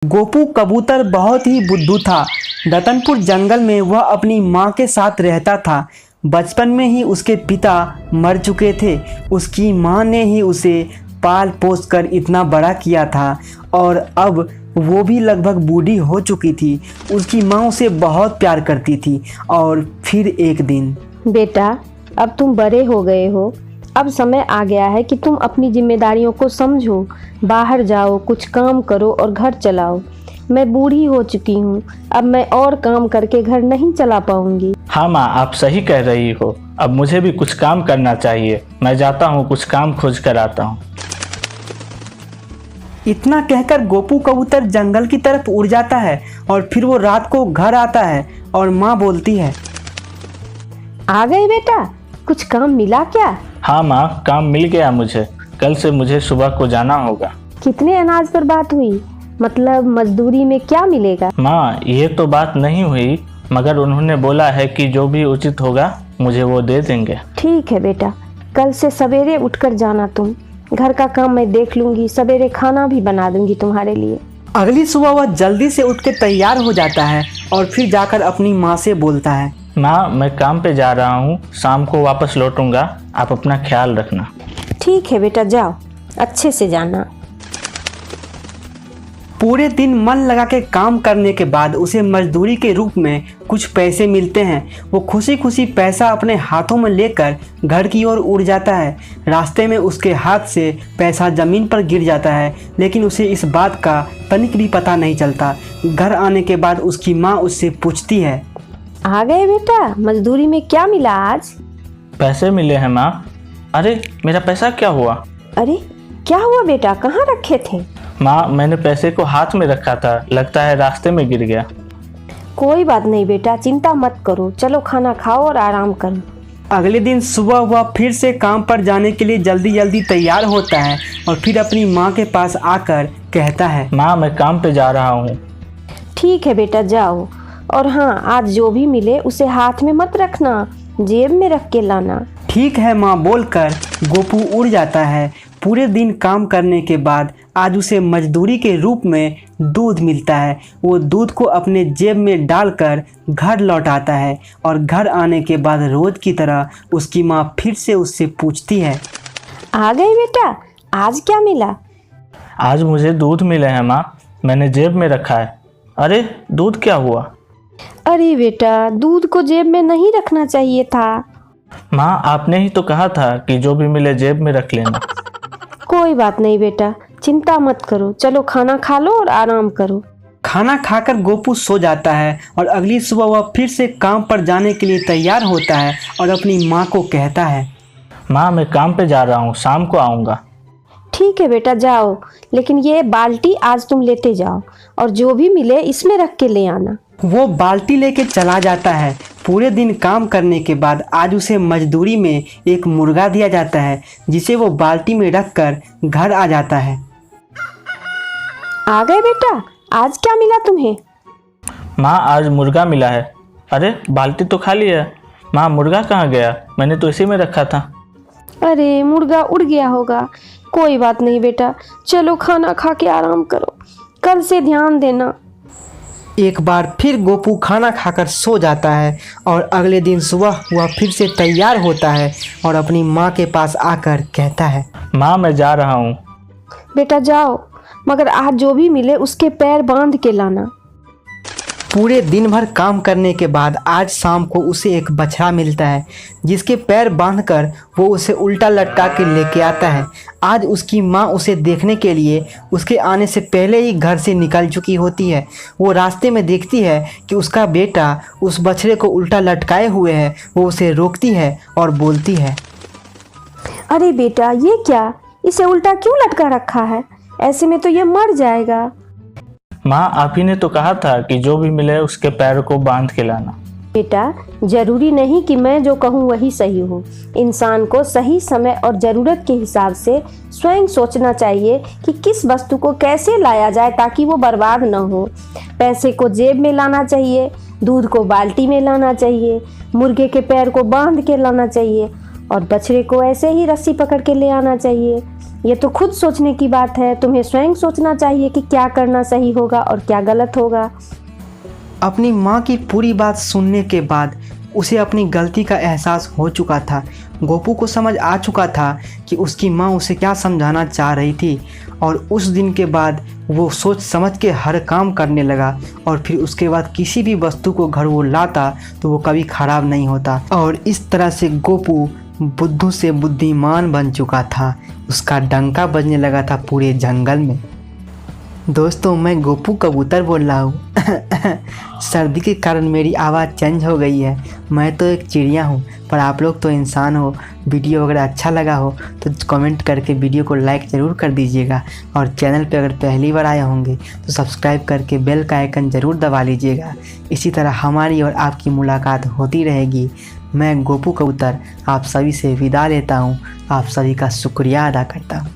गोपू कबूतर बहुत ही बुद्धू था। रतनपुर जंगल में वह अपनी माँ के साथ रहता था। बचपन में ही उसके पिता मर चुके थे। उसकी माँ ने ही उसे पाल पोस कर इतना बड़ा किया था और अब वो भी लगभग बूढ़ी हो चुकी थी। उसकी माँ उसे बहुत प्यार करती थी। और फिर एक दिन, बेटा, अब तुम बड़े हो गए हो। अब समय आ गया है कि तुम अपनी जिम्मेदारियों को समझो। बाहर जाओ, कुछ काम करो और घर चलाओ। मैं बूढ़ी हो चुकी हूँ, अब मैं और काम करके घर नहीं चला पाऊंगी। हाँ माँ, आप सही कह रही हो। अब मुझे भी कुछ काम करना चाहिए। मैं जाता हूँ, कुछ काम खोज कर आता हूँ। इतना कहकर गोपू कबूतर जंगल की तरफ उड़ जाता है और फिर वो रात को घर आता है और माँ बोलती है, आ गए बेटा, कुछ काम मिला क्या? हाँ माँ, काम मिल गया मुझे। कल से मुझे सुबह को जाना होगा। कितने अनाज पर बात हुई? मतलब मजदूरी में क्या मिलेगा? माँ, ये तो बात नहीं हुई, मगर उन्होंने बोला है कि जो भी उचित होगा मुझे वो दे देंगे। ठीक है बेटा, कल से सवेरे उठकर जाना तुम। घर का काम मैं देख लूंगी, सवेरे खाना भी बना दूंगी तुम्हारे लिए। अगली सुबह वह जल्दी से उठ के तैयार हो जाता है और फिर जाकर अपनी माँ से बोलता है, माँ, मैं काम पे जा रहा हूँ, शाम को वापस लौटूंगा। आप अपना ख्याल रखना। ठीक है बेटा, जाओ, अच्छे से जाना। पूरे दिन मन लगा के काम करने के बाद उसे मजदूरी के रूप में कुछ पैसे मिलते हैं। वो खुशी खुशी पैसा अपने हाथों में लेकर घर की ओर उड़ जाता है। रास्ते में उसके हाथ से पैसा ज़मीन पर गिर जाता है, लेकिन उसे इस बात का तनिक भी पता नहीं चलता। घर आने के बाद उसकी माँ उससे पूछती है, आ गए बेटा, मजदूरी में क्या मिला आज? पैसे मिले हैं माँ। अरे, मेरा पैसा क्या हुआ? अरे क्या हुआ बेटा, कहाँ रखे थे? माँ, मैंने पैसे को हाथ में रखा था, लगता है रास्ते में गिर गया। कोई बात नहीं बेटा, चिंता मत करो। चलो खाना खाओ और आराम करो। अगले दिन सुबह वह फिर से काम पर जाने के लिए जल्दी जल्दी तैयार होता है और फिर अपनी माँ के पास आकर कहता है, माँ, मैं काम पे जा रहा हूँ। ठीक है बेटा, जाओ। और हाँ, आज जो भी मिले उसे हाथ में मत रखना, जेब में रख के लाना। ठीक है माँ बोलकर गोपू उड़ जाता है। पूरे दिन काम करने के बाद आज उसे मजदूरी के रूप में दूध मिलता है। वो दूध को अपने जेब में डालकर घर लौट आता है और घर आने के बाद रोज की तरह उसकी माँ फिर से उससे पूछती है, आ गए बेटा, आज क्या मिला? आज मुझे दूध मिले हैं माँ, मैंने जेब में रखा है। अरे, दूध क्या हुआ? अरे बेटा, दूध को जेब में नहीं रखना चाहिए था। माँ, आपने ही तो कहा था कि जो भी मिले जेब में रख लेना। कोई बात नहीं बेटा, चिंता मत करो। चलो खाना खा लो और आराम करो। खाना खाकर गोपू सो जाता है और अगली सुबह वह फिर से काम पर जाने के लिए तैयार होता है और अपनी माँ को कहता है, माँ, मैं काम पे जा रहा हूँ, शाम को आऊँगा। ठीक है बेटा, जाओ, लेकिन ये बाल्टी आज तुम लेते जाओ और जो भी मिले इसमें रख के ले आना। वो बाल्टी लेके चला जाता है। पूरे दिन काम करने के बाद आज उसे मजदूरी में एक मुर्गा दिया जाता है, जिसे वो बाल्टी में रखकर घर आ जाता है। आ गए बेटा, आज क्या मिला तुम्हें? माँ, आज मुर्गा मिला है। अरे, बाल्टी तो खाली है। माँ, मुर्गा कहाँ गया? मैंने तो इसी में रखा था। अरे, मुर्गा उड़ गया होगा। कोई बात नहीं बेटा, चलो खाना खा के आराम करो, कल से ध्यान देना। एक बार फिर गोपू खाना खाकर सो जाता है और अगले दिन सुबह वह फिर से तैयार होता है और अपनी माँ के पास आकर कहता है, माँ, मैं जा रहा हूँ। बेटा जाओ, मगर आज जो भी मिले उसके पैर बांध के लाना। पूरे दिन भर काम करने के बाद आज शाम को उसे एक बछड़ा मिलता है, जिसके पैर बांधकर वो उसे उल्टा लटका के लेके आता है। आज उसकी माँ उसे देखने के लिए उसके आने से पहले ही घर से निकल चुकी होती है। वो रास्ते में देखती है कि उसका बेटा उस बछड़े को उल्टा लटकाए हुए है। वो उसे रोकती है और बोलती है, अरे बेटा, ये क्या, इसे उल्टा क्यों लटका रखा है? ऐसे में तो ये मर जाएगा। माँ, आप ही ने तो कहा था कि जो भी मिले उसके पैर को बांध के लाना। बेटा, जरूरी नहीं कि मैं जो कहूँ वही सही हो। इंसान को सही समय और ज़रूरत के हिसाब से स्वयं सोचना चाहिए कि किस वस्तु को कैसे लाया जाए ताकि वो बर्बाद न हो। पैसे को जेब में लाना चाहिए, दूध को बाल्टी में लाना चाहिए, मुर्गे के पैर को बांध के लाना चाहिए और बछड़े को ऐसे ही रस्सी पकड़ के ले आना चाहिए। ये तो खुद सोचने की बात है, तुम्हें स्वयं सोचना चाहिए कि क्या करना सही होगा और क्या गलत होगा। अपनी माँ की पूरी बात सुनने के बाद उसे अपनी गलती का एहसास हो चुका था। गोपू को समझ आ चुका था कि उसकी माँ उसे क्या समझाना चाह रही थी, और उस दिन के बाद वो सोच समझ के हर काम करने लगा। और फिर उसके बाद किसी भी वस्तु को घर वो लाता तो वो कभी ख़राब नहीं होता। और इस तरह से गोपू बुद्धू से बुद्धिमान बन चुका था। उसका डंका बजने लगा था पूरे जंगल में। दोस्तों, मैं गोपू कबूतर बोल रहा हूँ। सर्दी के कारण मेरी आवाज़ चेंज हो गई है। मैं तो एक चिड़िया हूँ, पर आप लोग तो इंसान हो। वीडियो अगर अच्छा लगा हो तो कमेंट करके वीडियो को लाइक ज़रूर कर दीजिएगा, और चैनल पे अगर पहली बार आए होंगे तो सब्सक्राइब करके बेल का आइकन ज़रूर दबा लीजिएगा। इसी तरह हमारी और आपकी मुलाकात होती रहेगी। मैं गोपू कबूतर आप सभी से विदा लेता हूँ। आप सभी का शुक्रिया अदा करता हूँ।